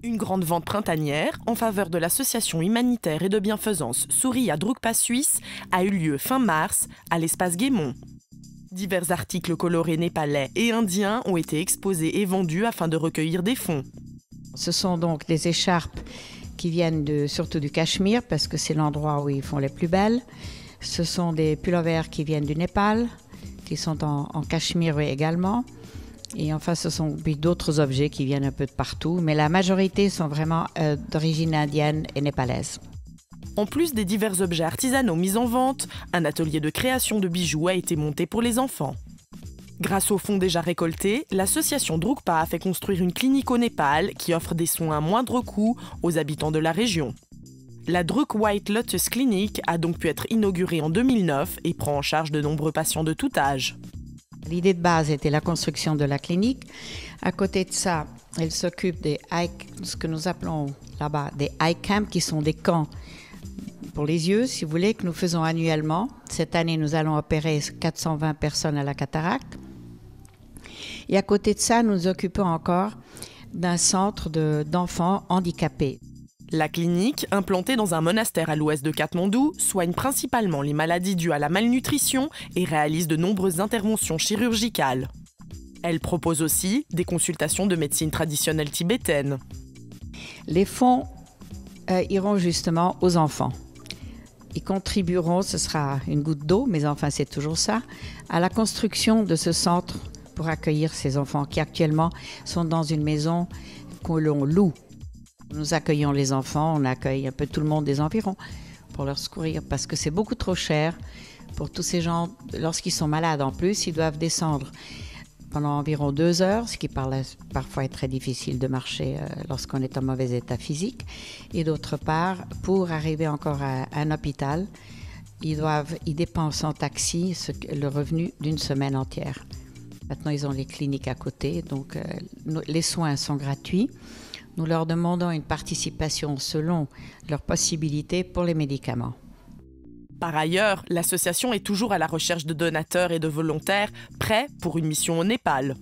Une grande vente printanière en faveur de l'association humanitaire et de bienfaisance Souris à Drugpa Suisse a eu lieu fin mars à l'espace Guémont. Divers articles colorés népalais et indiens ont été exposés et vendus afin de recueillir des fonds. Ce sont donc des écharpes qui viennent surtout du Cachemire parce que c'est l'endroit où ils font les plus belles. Ce sont des pullovers qui viennent du Népal, qui sont en Cachemire également. Et enfin, ce sont d'autres objets qui viennent un peu de partout, mais la majorité sont vraiment d'origine indienne et népalaise. En plus des divers objets artisanaux mis en vente, un atelier de création de bijoux a été monté pour les enfants. Grâce aux fonds déjà récoltés, l'association Drugpa a fait construire une clinique au Népal qui offre des soins à moindre coût aux habitants de la région. La Drug White Lotus Clinic a donc pu être inaugurée en 2009 et prend en charge de nombreux patients de tout âge. L'idée de base était la construction de la clinique. À côté de ça, elle s'occupe ce que nous appelons là-bas des eye camps, qui sont des camps pour les yeux, si vous voulez, que nous faisons annuellement. Cette année, nous allons opérer 420 personnes à la cataracte. Et à côté de ça, nous nous occupons encore d'un centre d'enfants handicapés. La clinique, implantée dans un monastère à l'ouest de Katmandou, soigne principalement les maladies dues à la malnutrition et réalise de nombreuses interventions chirurgicales. Elle propose aussi des consultations de médecine traditionnelle tibétaine. Les fonds iront justement aux enfants. Ils contribueront, ce sera une goutte d'eau, mais enfin c'est toujours ça, à la construction de ce centre pour accueillir ces enfants qui actuellement sont dans une maison que l'on loue. Nous accueillons les enfants, on accueille un peu tout le monde des environs pour leur secourir parce que c'est beaucoup trop cher pour tous ces gens. Lorsqu'ils sont malades en plus, ils doivent descendre pendant environ 2 heures, ce qui parfois est très difficile de marcher lorsqu'on est en mauvais état physique. Et d'autre part, pour arriver encore à un hôpital, ils dépensent en taxi le revenu d'une semaine entière. Maintenant, ils ont les cliniques à côté, donc les soins sont gratuits. Nous leur demandons une participation selon leurs possibilités pour les médicaments. Par ailleurs, l'association est toujours à la recherche de donateurs et de volontaires prêts pour une mission au Népal.